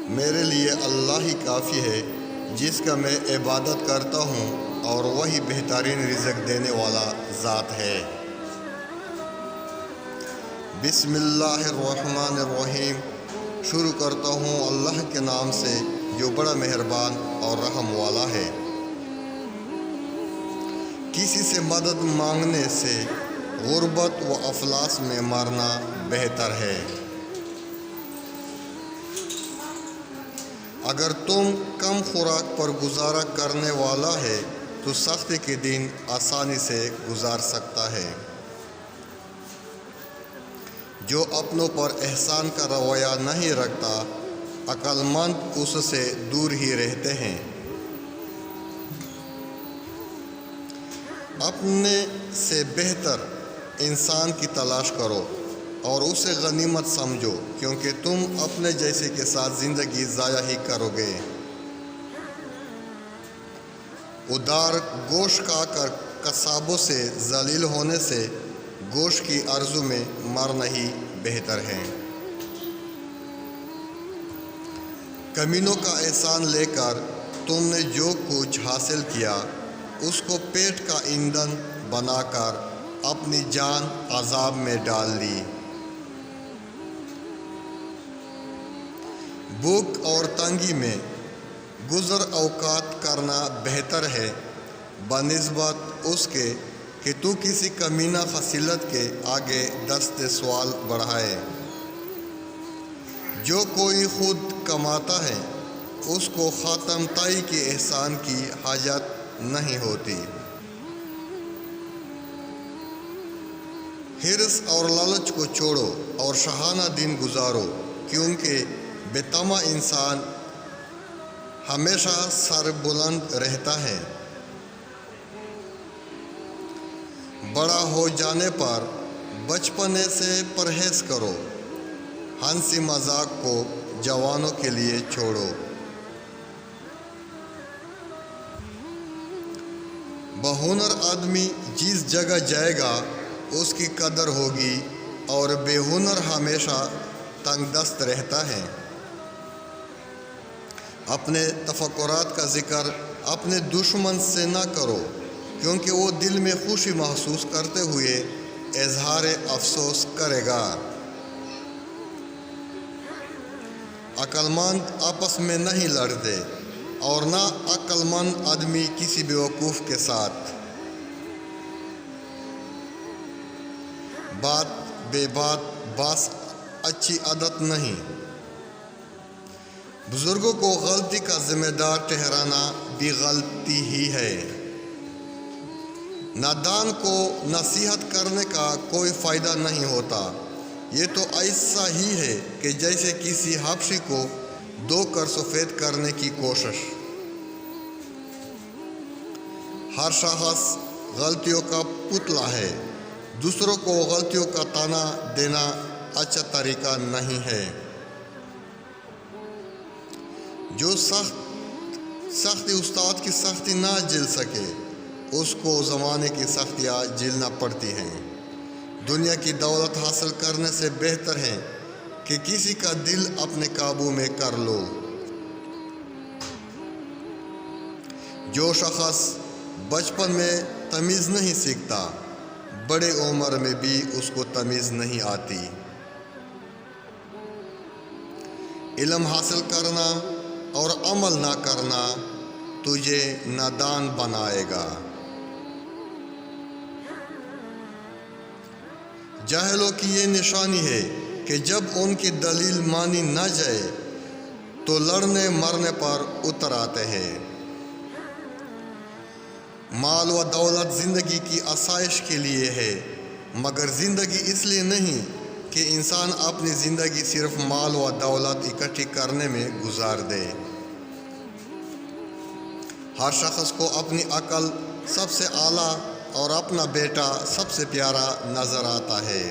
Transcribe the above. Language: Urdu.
میرے لیے اللہ ہی کافی ہے جس کا میں عبادت کرتا ہوں، اور وہی بہترین رزق دینے والا ذات ہے۔ بسم اللہ الرحمن الرحیم۔ شروع کرتا ہوں اللہ کے نام سے جو بڑا مہربان اور رحم والا ہے۔ کسی سے مدد مانگنے سے غربت و افلاس میں مرنا بہتر ہے۔ اگر تم کم خوراک پر گزارا کرنے والا ہے تو سختی کے دن آسانی سے گزار سکتا ہے۔ جو اپنوں پر احسان کا رویہ نہیں رکھتا، عقل مند اس سے دور ہی رہتے ہیں۔ اپنے سے بہتر انسان کی تلاش کرو اور اسے غنیمت سمجھو، کیونکہ تم اپنے جیسے کے ساتھ زندگی ضائع ہی کرو گے۔ ادھار گوشت کھا کر قصابوں سے ذلیل ہونے سے گوشت کی آرزو میں مرنا ہی بہتر ہے۔ کمینوں کا احسان لے کر تم نے جو کچھ حاصل کیا، اس کو پیٹ کا ایندھن بنا کر اپنی جان عذاب میں ڈال دی۔ بھوک اور تنگی میں گزر اوقات کرنا بہتر ہے بنسبت اس کے کہ تو کسی کمینہ خصلت کے آگے دست سوال بڑھائے۔ جو کوئی خود کماتا ہے اس کو خاتم تائی کے احسان کی حاجت نہیں ہوتی۔ حرص اور لالچ کو چھوڑو اور شاہانہ دن گزارو، کیونکہ بے طمع انسان ہمیشہ سر بلند رہتا ہے۔ بڑا ہو جانے پر بچپنے سے پرہیز کرو، ہنسی مذاق کو جوانوں کے لیے چھوڑو۔ بہنر آدمی جس جگہ جائے گا اس کی قدر ہوگی، اور بے ہنر ہمیشہ تنگ دست رہتا ہے۔ اپنے تفکرات کا ذکر اپنے دشمن سے نہ کرو، کیونکہ وہ دل میں خوشی محسوس کرتے ہوئے اظہار افسوس کرے گا۔ عقل مند آپس میں نہیں لڑتے، اور نہ عقل مند آدمی کسی بیوقوف کے ساتھ۔ بات بے بات باس اچھی عادت نہیں۔ بزرگوں کو غلطی کا ذمہ دار ٹھہرانا بھی غلطی ہی ہے۔ نادان کو نصیحت کرنے کا کوئی فائدہ نہیں ہوتا۔ یہ تو ایسا ہی ہے کہ جیسے کسی حبشی کو دھو کر سفید کرنے کی کوشش۔ ہر شخص غلطیوں کا پتلا ہے۔ دوسروں کو غلطیوں کا طعنہ دینا اچھا طریقہ نہیں ہے۔ جو سختی استاد کی سختی نہ جھیل سکے، اس کو زمانے کی سختیاں جھیلنا پڑتی ہیں۔ دنیا کی دولت حاصل کرنے سے بہتر ہے کہ کسی کا دل اپنے قابو میں کر لو۔ جو شخص بچپن میں تمیز نہیں سیکھتا، بڑے عمر میں بھی اس کو تمیز نہیں آتی۔ علم حاصل کرنا اور عمل نہ کرنا تجھے نادان بنائے گا۔ جاہلوں کی یہ نشانی ہے کہ جب ان کی دلیل مانی نہ جائے تو لڑنے مرنے پر اتر آتے ہیں۔ مال و دولت زندگی کی آسائش کے لیے ہے، مگر زندگی اس لیے نہیں کہ انسان اپنی زندگی صرف مال و دولت اکٹھی کرنے میں گزار دے۔ ہر شخص کو اپنی عقل سب سے اعلیٰ اور اپنا بیٹا سب سے پیارا نظر آتا ہے۔